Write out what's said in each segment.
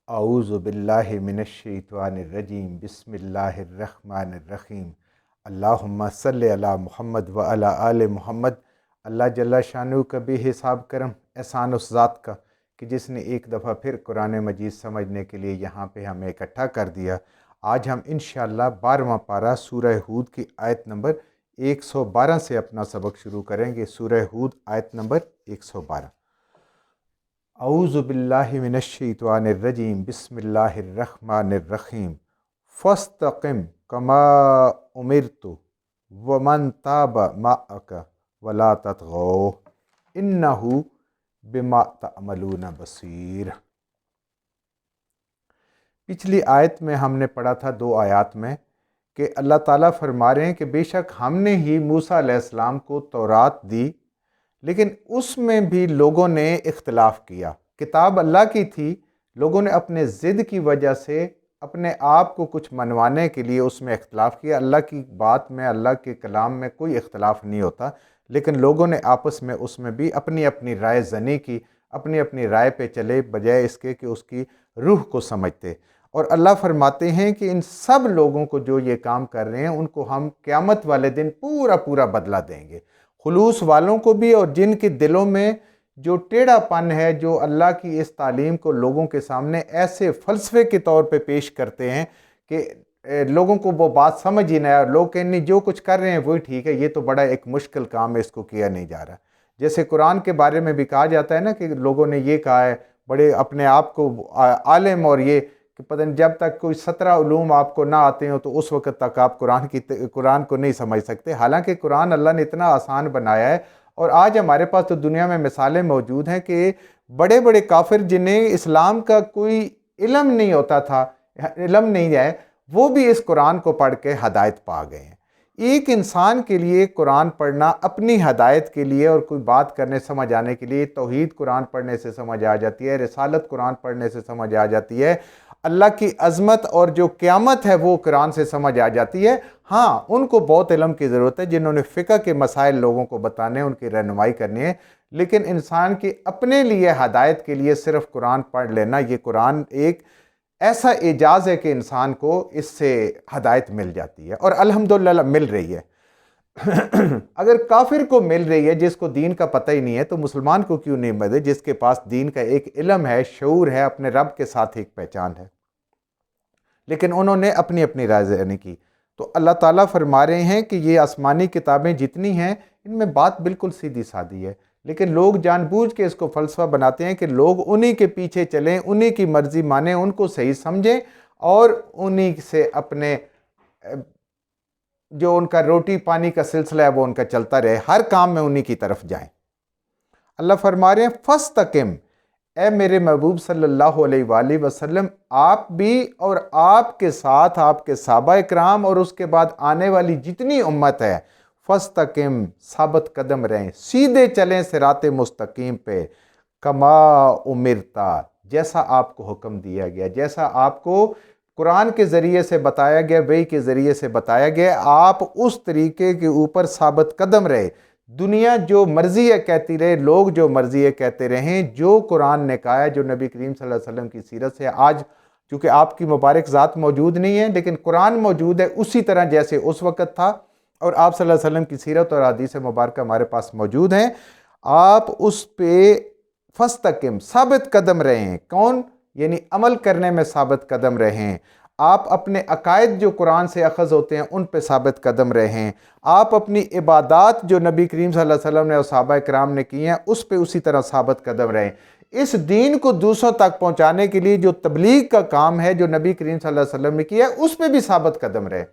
اعوذ باللہ من الشیطان الرجیم بسم اللہ الرحمن الرحیم اللہم صلی علی محمد و علی آل محمد۔ اللہ جل شانہ کا بھی حساب کرم احسان اس ذات کا کہ جس نے ایک دفعہ پھر قرآن مجید سمجھنے کے لیے یہاں پہ ہمیں اکٹھا کر دیا۔ آج ہم انشاءاللہ 12واں پارہ سورہ ہود کی آیت نمبر 112 سے اپنا سبق شروع کریں گے۔ سورہ ہود آیت نمبر 112۔ اعوذ باللہ من الشیطان الرجیم بسم اللہ الرحمن الرحیم فاستقم کما امرت ومن تاب معک ولا تطغوا انہ بما تعملون بصیر۔ پچھلی آیت میں ہم نے پڑھا تھا 2 آیات میں کہ اللہ تعالیٰ فرما رہے ہیں کہ بے شک ہم نے ہی موسیٰ علیہ السلام کو تورات دی، لیکن اس میں بھی لوگوں نے اختلاف کیا۔ کتاب اللہ کی تھی، لوگوں نے اپنے ضد کی وجہ سے اپنے آپ کو کچھ منوانے کے لیے اس میں اختلاف کیا۔ اللہ کی بات میں، اللہ کے کلام میں کوئی اختلاف نہیں ہوتا، لیکن لوگوں نے آپس میں اس میں بھی اپنی اپنی رائے زنی کی، اپنی اپنی رائے پہ چلے بجائے اس کے کہ اس کی روح کو سمجھتے۔ اور اللہ فرماتے ہیں کہ ان سب لوگوں کو جو یہ کام کر رہے ہیں ان کو ہم قیامت والے دن پورا بدلہ دیں گے، خلوص والوں کو بھی اور جن کے دلوں میں جو ٹیڑھا پن ہے، جو اللہ کی اس تعلیم کو لوگوں کے سامنے ایسے فلسفے کے طور پہ پیش کرتے ہیں کہ لوگوں کو وہ بات سمجھ ہی نہ آئے، لوگ کہیں نہیں جو کچھ کر رہے ہیں وہی ٹھیک ہے، یہ تو بڑا ایک مشکل کام ہے، اس کو کیا نہیں جا رہا۔ جیسے قرآن کے بارے میں بھی کہا جاتا ہے نا کہ لوگوں نے یہ کہا ہے، بڑے اپنے آپ کو عالم، اور یہ کہ پتہ نہیں جب تک کوئی 17 علوم آپ کو نہ آتے ہوں تو اس وقت تک آپ قرآن کو نہیں سمجھ سکتے۔ حالانکہ قرآن اللہ نے اتنا آسان بنایا ہے، اور آج ہمارے پاس تو دنیا میں مثالیں موجود ہیں کہ بڑے بڑے کافر جنہیں اسلام کا کوئی علم نہیں ہوتا تھا، علم نہیں ہے، وہ بھی اس قرآن کو پڑھ کے ہدایت پا گئے ہیں۔ ایک انسان کے لیے قرآن پڑھنا اپنی ہدایت کے لیے اور کوئی بات کرنے سمجھ آنے کے لیے، توحید قرآن پڑھنے سے سمجھ آ جاتی ہے، رسالت قرآن پڑھنے سے سمجھ آ جاتی ہے، اللہ کی عظمت اور جو قیامت ہے وہ قرآن سے سمجھ آ جاتی ہے۔ ہاں، ان کو بہت علم کی ضرورت ہے جنہوں نے فقہ کے مسائل لوگوں کو بتانے، ان کی رہنمائی کرنی ہے، لیکن انسان کی اپنے لیے ہدایت کے لیے صرف قرآن پڑھ لینا، یہ قرآن ایک ایسا اعجاز ہے کہ انسان کو اس سے ہدایت مل جاتی ہے، اور الحمدللہ مل رہی ہے۔ اگر کافر کو مل رہی ہے جس کو دین کا پتہ ہی نہیں ہے، تو مسلمان کو کیوں نہیں ملے جس کے پاس دین کا ایک علم ہے، شعور ہے، اپنے رب کے ساتھ ایک پہچان ہے؟ لیکن انہوں نے اپنی اپنی رائے ذہنی کی۔ تو اللہ تعالیٰ فرما رہے ہیں کہ یہ آسمانی کتابیں جتنی ہیں ان میں بات بالکل سیدھی سادی ہے، لیکن لوگ جان بوجھ کے اس کو فلسفہ بناتے ہیں کہ لوگ انہی کے پیچھے چلیں، انہی کی مرضی مانیں، ان کو صحیح سمجھیں، اور انہی سے اپنے جو ان کا روٹی پانی کا سلسلہ ہے وہ ان کا چلتا رہے، ہر کام میں انہی کی طرف جائیں۔ اللہ فرما رہے ہیں فاستقم، اے میرے محبوب صلی اللہ علیہ وآلہ وسلم، آپ بھی اور آپ کے ساتھ آپ کے صحابہ اکرام اور اس کے بعد آنے والی جتنی امت ہے، فاستقم، ثابت قدم رہیں، سیدھے چلیں صراط مستقیم پہ، کما امرتا، جیسا آپ کو حکم دیا گیا، جیسا آپ کو قرآن کے ذریعے سے بتایا گیا، وحی کے ذریعے سے بتایا گیا، آپ اس طریقے کے اوپر ثابت قدم رہے۔ دنیا جو مرضی ہے کہتی رہے، لوگ جو مرضی ہے کہتے رہیں، جو قرآن نے کہا ہے، جو نبی کریم صلی اللہ علیہ وسلم کی سیرت سے آج چونکہ آپ کی مبارک ذات موجود نہیں ہے، لیکن قرآن موجود ہے اسی طرح جیسے اس وقت تھا، اور آپ صلی اللہ علیہ وسلم کی سیرت اور حدیث مبارکہ ہمارے پاس موجود ہیں، آپ اس پہ فاستقم، ثابت قدم رہیں۔ کون؟ یعنی عمل کرنے میں ثابت قدم رہیں۔ آپ اپنے عقائد جو قرآن سے اخذ ہوتے ہیں ان پہ ثابت قدم رہیں۔ آپ اپنی عبادات جو نبی کریم صلی اللہ علیہ وسلم نے اور صحابہ کرام نے کی ہیں اس پہ اسی طرح ثابت قدم رہیں۔ اس دین کو دوسروں تک پہنچانے کے لیے جو تبلیغ کا کام ہے جو نبی کریم صلی اللہ علیہ وسلم نے کیا ہے اس پہ بھی ثابت قدم رہیں۔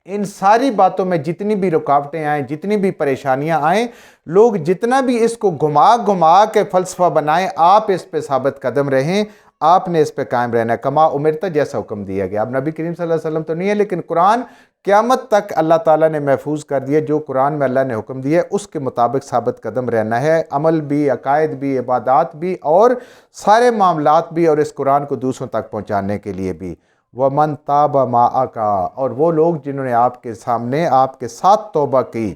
ان ساری باتوں میں جتنی بھی رکاوٹیں آئیں، جتنی بھی پریشانیاں آئیں، لوگ جتنا بھی اس کو گھما کے فلسفہ بنائیں، آپ اس پہ ثابت قدم رہیں، آپ نے اس پہ قائم رہنا ہے، کما امرتا، جیسا حکم دیا گیا۔ اب نبی کریم صلی اللہ علیہ وسلم تو نہیں ہے، لیکن قرآن قیامت تک اللہ تعالیٰ نے محفوظ کر دیا، جو قرآن میں اللہ نے حکم دیا ہے اس کے مطابق ثابت قدم رہنا ہے، عمل بھی، عقائد بھی، عبادات بھی، اور سارے معاملات بھی، اور اس قرآن کو دوسروں تک پہنچانے کے لیے بھی۔ وَمَن تَابَ مَعَكَ، اور وہ لوگ جنہوں نے آپ کے سامنے آپ کے ساتھ توبہ کی،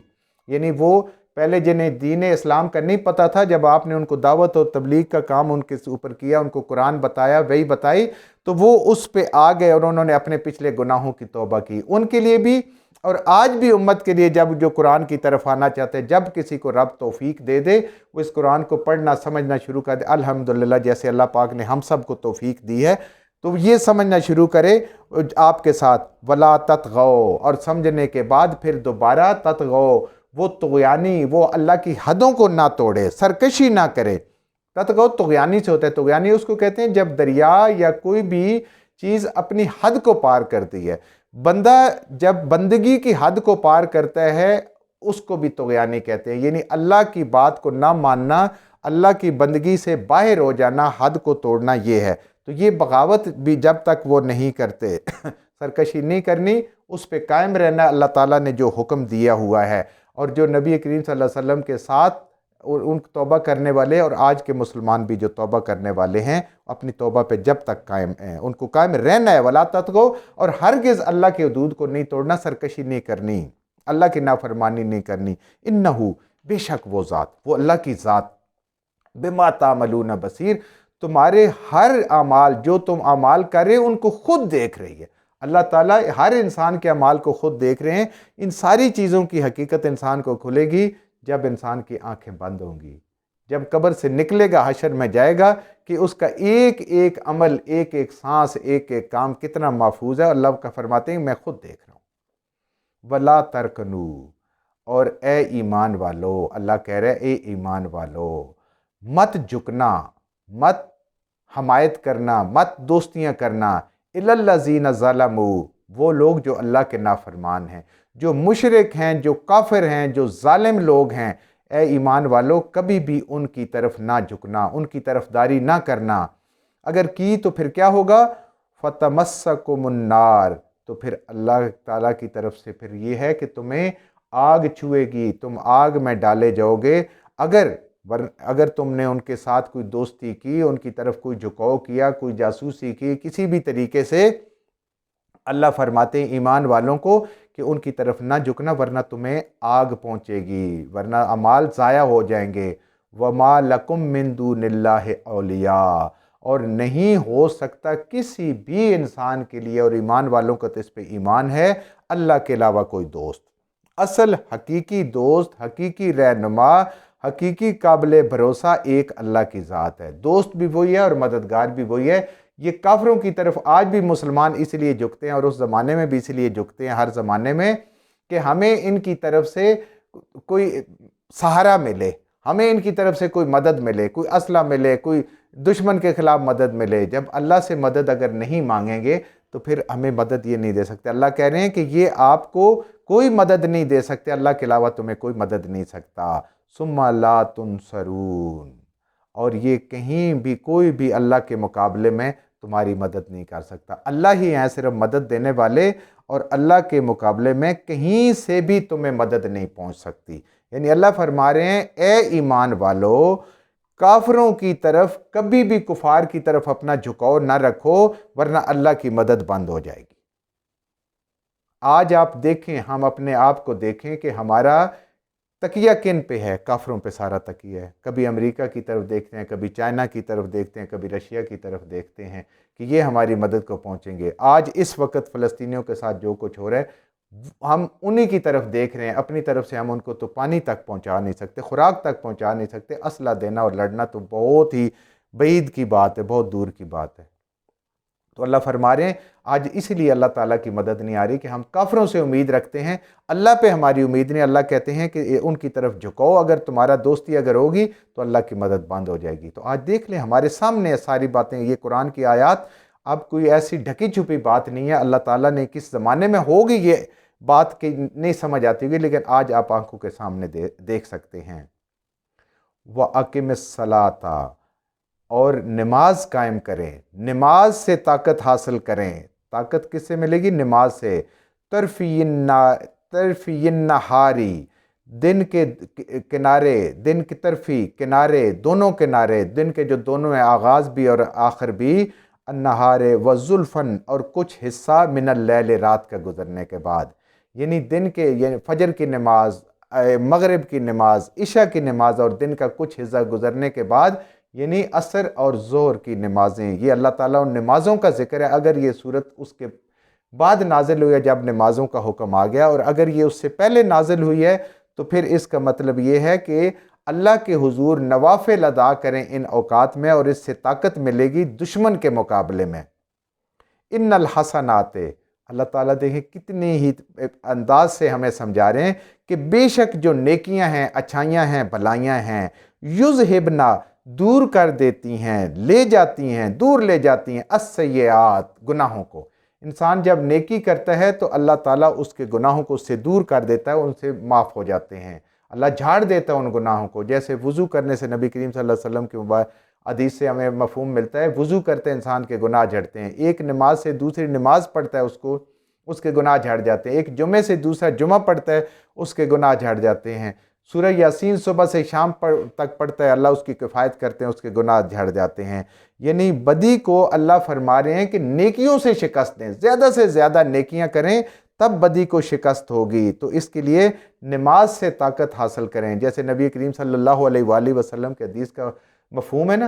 یعنی وہ پہلے جنہیں دین اسلام کا نہیں پتہ تھا، جب آپ نے ان کو دعوت اور تبلیغ کا کام ان کے اوپر کیا، ان کو قرآن بتایا، وحی بتائی، تو وہ اس پہ آ گئے اور انہوں نے اپنے پچھلے گناہوں کی توبہ کی۔ ان کے لیے بھی اور آج بھی امت کے لیے جب جو قرآن کی طرف آنا چاہتے ہیں، جب کسی کو رب توفیق دے دے وہ اس قرآن کو پڑھنا سمجھنا شروع کر دے، الحمدللہ جیسے اللہ پاک نے ہم سب کو توفیق دی ہے، تو یہ سمجھنا شروع کرے آپ کے ساتھ وَلَا تَطْغَوْا، اور سمجھنے کے بعد پھر دوبارہ تطغوا، وہ طغیانی، وہ اللہ کی حدوں کو نہ توڑے، سرکشی نہ کرے۔ تطغوا طغیانی سے ہوتا ہے، طغیانی اس کو کہتے ہیں جب دریا یا کوئی بھی چیز اپنی حد کو پار کرتی ہے۔ بندہ جب بندگی کی حد کو پار کرتا ہے اس کو بھی طغیانی کہتے ہیں، یعنی اللہ کی بات کو نہ ماننا، اللہ کی بندگی سے باہر ہو جانا، حد کو توڑنا، یہ ہے۔ تو یہ بغاوت بھی جب تک وہ نہیں کرتے، سرکشی نہیں کرنی، اس پہ قائم رہنا، اللہ تعالیٰ نے جو حکم دیا ہوا ہے، اور جو نبی کریم صلی اللہ علیہ وسلم کے ساتھ ان توبہ کرنے والے اور آج کے مسلمان بھی جو توبہ کرنے والے ہیں، اپنی توبہ پہ جب تک قائم ہیں، ان کو قائم رہنا ہے۔ وَلَا تَطْغَوْا، اور ہرگز اللہ کے حدود کو نہیں توڑنا، سرکشی نہیں کرنی، اللہ کی نافرمانی نہیں کرنی۔ اِنَّهُ، بے شک وہ ذات، وہ اللہ کی ذات، بِمَا تَعْمَلُونَ بَصِيرٌ، تمہارے ہر اعمال جو تم اعمال کر رہے ان کو خود دیکھ رہی ہے۔ اللہ تعالیٰ ہر انسان کے اعمال کو خود دیکھ رہے ہیں۔ ان ساری چیزوں کی حقیقت انسان کو کھلے گی جب انسان کی آنکھیں بند ہوں گی، جب قبر سے نکلے گا، حشر میں جائے گا کہ اس کا ایک ایک عمل، ایک ایک سانس، ایک ایک کام کتنا محفوظ ہے۔ اللہ کا فرماتے ہیں میں خود دیکھ رہا ہوں۔ وَلَا تَرْكَنُوا، اور اے ایمان والو، اللہ کہہ رہے اے ایمان والو، مت جھکنا، مت حمایت کرنا، مت دوستیاں کرنا، إِلَى الَّذِينَ ظَلَمُوا، وہ لوگ جو اللہ کے نافرمان ہیں، جو مشرک ہیں، جو کافر ہیں، جو ظالم لوگ ہیں۔ اے ایمان والو، کبھی بھی ان کی طرف نہ جھکنا، ان کی طرف داری نہ کرنا۔ اگر کی تو پھر کیا ہوگا؟ فَتَمَسَّكُمُ النَّارُ، تو پھر اللہ تعالیٰ کی طرف سے پھر یہ ہے کہ تمہیں آگ چھوئے گی، تم آگ میں ڈالے جاؤ گے۔ اگر تم نے ان کے ساتھ کوئی دوستی کی، ان کی طرف کوئی جھکاؤ کیا، کوئی جاسوسی کی، کسی بھی طریقے سے، اللہ فرماتے ہیں ایمان والوں کو کہ ان کی طرف نہ جھکنا، ورنہ تمہیں آگ پہنچے گی، ورنہ اعمال ضائع ہو جائیں گے۔ وَمَا لَكُم مِّن دُونِ اللَّهِ أَوْلِيَاءَ، اور نہیں ہو سکتا کسی بھی انسان کے لیے، اور ایمان والوں کا تو اس پہ ایمان ہے، اللہ کے علاوہ کوئی دوست۔ اصل حقیقی دوست، حقیقی رہنما، حقیقی قابل بھروسہ ایک اللہ کی ذات ہے۔ دوست بھی وہی ہے اور مددگار بھی وہی ہے۔ یہ کافروں کی طرف آج بھی مسلمان اس لیے جھکتے ہیں، اور اس زمانے میں بھی اس لیے جھکتے ہیں، ہر زمانے میں، کہ ہمیں ان کی طرف سے کوئی سہارا ملے، ہمیں ان کی طرف سے کوئی مدد ملے، کوئی اسلحہ ملے، کوئی دشمن کے خلاف مدد ملے۔ جب اللہ سے مدد اگر نہیں مانگیں گے تو پھر ہمیں مدد یہ نہیں دے سکتے۔ اللہ کہہ رہے ہیں کہ یہ آپ کو کوئی مدد نہیں دے سکتے، اللہ کے علاوہ تمہیں کوئی مدد نہیں سکتا۔ ثم لا تنصرون، اور یہ کہیں بھی کوئی بھی اللہ کے مقابلے میں تمہاری مدد نہیں کر سکتا۔ اللہ ہی ہیں صرف مدد دینے والے، اور اللہ کے مقابلے میں کہیں سے بھی تمہیں مدد نہیں پہنچ سکتی۔ یعنی اللہ فرما رہے ہیں اے ایمان والو، کافروں کی طرف کبھی بھی، کفار کی طرف اپنا جھکاؤ نہ رکھو، ورنہ اللہ کی مدد بند ہو جائے گی۔ آج آپ دیکھیں، ہم اپنے آپ کو دیکھیں کہ ہمارا تکیہ کن پہ ہے؟ کافروں پہ سارا تکیہ ہے۔ کبھی امریکہ کی طرف دیکھتے ہیں، کبھی چائنا کی طرف دیکھتے ہیں، کبھی رشیا کی طرف دیکھتے ہیں کہ یہ ہماری مدد کو پہنچیں گے۔ آج اس وقت فلسطینیوں کے ساتھ جو کچھ ہو رہا ہے، ہم انہی کی طرف دیکھ رہے ہیں۔ اپنی طرف سے ہم ان کو تو پانی تک پہنچا نہیں سکتے، خوراک تک پہنچا نہیں سکتے، اسلحہ دینا اور لڑنا تو بہت ہی بعید کی بات ہے، بہت دور کی بات ہے۔ تو اللہ فرما رہے ہیں آج اس لیے اللہ تعالیٰ کی مدد نہیں آ رہی کہ ہم کافروں سے امید رکھتے ہیں، اللہ پہ ہماری امید نہیں۔ اللہ کہتے ہیں کہ ان کی طرف جھکاؤ، اگر تمہارا دوستی اگر ہوگی تو اللہ کی مدد بند ہو جائے گی۔ تو آج دیکھ لیں ہمارے سامنے ساری باتیں، یہ قرآن کی آیات اب کوئی ایسی ڈھکی چھپی بات نہیں ہے۔ اللہ تعالیٰ نے کس زمانے میں ہوگی یہ بات کی نہیں سمجھ آتی ہوگی، لیکن آج آپ آنکھوں کے سامنے دیکھ سکتے ہیں۔ وَأَقِمِ الصَّلَاةَ، اور نماز قائم کریں، نماز سے طاقت حاصل کریں۔ طاقت کس سے ملے گی؟ نماز سے۔ طرفی النہاری، دن کے کنارے، دن کی طرفی کنارے، دونوں کنارے، دن کے جو دونوں ہیں، آغاز بھی اور آخر بھی، النہار وزلفن، اور کچھ حصہ من اللیل، رات کا گزرنے کے بعد، یعنی دن کے، یعنی فجر کی نماز، مغرب کی نماز، عشاء کی نماز اور دن کا کچھ حصہ گزرنے کے بعد یعنی عصر اور ظہر کی نمازیں، یہ اللہ تعالیٰ ان نمازوں کا ذکر ہے۔ اگر یہ صورت اس کے بعد نازل ہوئی ہے جب نمازوں کا حکم آ گیا، اور اگر یہ اس سے پہلے نازل ہوئی ہے تو پھر اس کا مطلب یہ ہے کہ اللہ کے حضور نوافل ادا کریں ان اوقات میں، اور اس سے طاقت ملے گی دشمن کے مقابلے میں۔ ان الحسنات، اللہ تعالیٰ دیکھیں کتنی ہی انداز سے ہمیں سمجھا رہے ہیں کہ بے شک جو نیکیاں ہیں، اچھائیاں ہیں، بھلائیاں ہیں، یذہبنا، دور کر دیتی ہیں، لے جاتی ہیں، دور لے جاتی ہیں، السیئات، گناہوں کو۔ انسان جب نیکی کرتا ہے تو اللہ تعالیٰ اس کے گناہوں کو اس سے دور کر دیتا ہے، ان سے معاف ہو جاتے ہیں، اللہ جھاڑ دیتا ہے ان گناہوں کو۔ جیسے وضو کرنے سے نبی کریم صلی اللہ علیہ وسلم کی حدیث سے ہمیں مفہوم ملتا ہے، وضو کرتے انسان کے گناہ جھڑتے ہیں، ایک نماز سے دوسری نماز پڑھتا ہے اس کے گناہ جھڑ جاتے ہیں، ایک جمعے سے دوسرا جمعہ پڑھتا ہے اس کے گناہ جھڑ جاتے ہیں، سورہ یاسین صبح سے شام تک پڑھتا ہے، اللہ اس کی کفایت کرتے ہیں، اس کے گناہ جھڑ جاتے ہیں۔ یعنی بدی کو اللہ فرما رہے ہیں کہ نیکیوں سے شکست دیں، زیادہ سے زیادہ نیکیاں کریں تب بدی کو شکست ہوگی۔ تو اس کے لیے نماز سے طاقت حاصل کریں، جیسے نبی کریم صلی اللہ علیہ وآلہ وسلم کے حدیث کا مفہوم ہے نا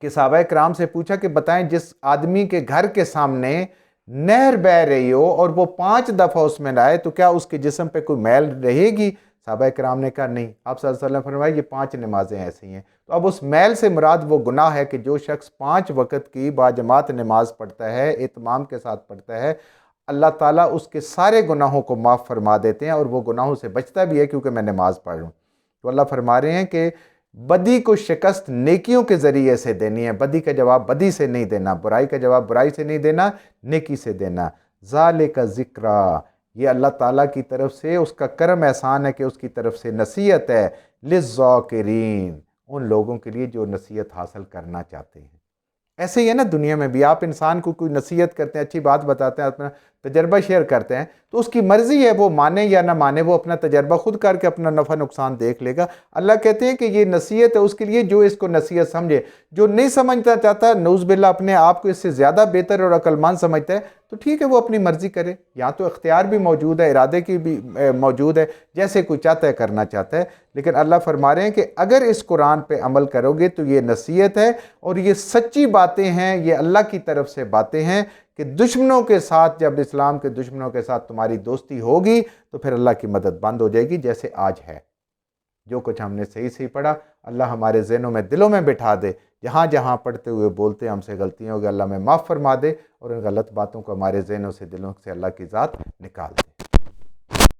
کہ صحابہ کرام سے پوچھا کہ بتائیں جس آدمی کے گھر کے سامنے نہر بہہ رہی ہو اور وہ 5 دفعہ اس میں نہائے تو کیا اس کے جسم پہ کوئی میل رہے گی؟ صحابہ کرام نے کہا نہیں۔ آپ صلی اللہ علیہ وسلم فرمایا یہ 5 نمازیں ایسی ہیں۔ تو اب اس میل سے مراد وہ گناہ ہے کہ جو شخص 5 وقت کی باجماعت نماز پڑھتا ہے، اہتمام کے ساتھ پڑھتا ہے، اللہ تعالیٰ اس کے سارے گناہوں کو معاف فرما دیتے ہیں، اور وہ گناہوں سے بچتا بھی ہے کیونکہ میں نماز پڑھ رہا ہوں۔ تو اللہ فرما رہے ہیں کہ بدی کو شکست نیکیوں کے ذریعے سے دینی ہے، بدی کا جواب بدی سے نہیں دینا، برائی کا جواب برائی سے نہیں دینا، نیکی سے دینا۔ ذالک ذکرا، یہ اللہ تعالیٰ کی طرف سے اس کا کرم احسان ہے کہ اس کی طرف سے نصیحت ہے، للذاکرین، ان لوگوں کے لیے جو نصیحت حاصل کرنا چاہتے ہیں۔ ایسے ہی ہے نا دنیا میں بھی، آپ انسان کو کوئی نصیحت کرتے ہیں، اچھی بات بتاتے ہیں، اپنا تجربہ شیئر کرتے ہیں تو اس کی مرضی ہے وہ مانے یا نہ مانے، وہ اپنا تجربہ خود کر کے اپنا نفع نقصان دیکھ لے گا۔ اللہ کہتے ہیں کہ یہ نصیحت ہے اس کے لیے جو اس کو نصیحت سمجھے، جو نہیں سمجھتا چاہتا نعوذ باللہ اپنے آپ کو اس سے زیادہ بہتر اور عقل مند سمجھتا ہے تو ٹھیک ہے وہ اپنی مرضی کرے، یہاں تو اختیار بھی موجود ہے، ارادے کی بھی موجود ہے، جیسے کوئی چاہتا ہے کرنا چاہتا ہے۔ لیکن اللہ فرما رہے ہیں کہ اگر اس قرآن پہ عمل کرو گے تو یہ نصیحت ہے اور یہ سچی باتیں ہیں، یہ اللہ کی طرف سے باتیں ہیں کہ دشمنوں کے ساتھ، جب اسلام کے دشمنوں کے ساتھ تمہاری دوستی ہوگی تو پھر اللہ کی مدد بند ہو جائے گی، جیسے آج ہے۔ جو کچھ ہم نے صحیح پڑھا اللہ ہمارے ذہنوں میں دلوں میں بٹھا دے، جہاں جہاں پڑھتے ہوئے بولتے ہم سے غلطیاں ہو گئی اللہ میں معاف فرما دے، اور ان غلط باتوں کو ہمارے ذہنوں سے دلوں سے اللہ کی ذات نکال دے۔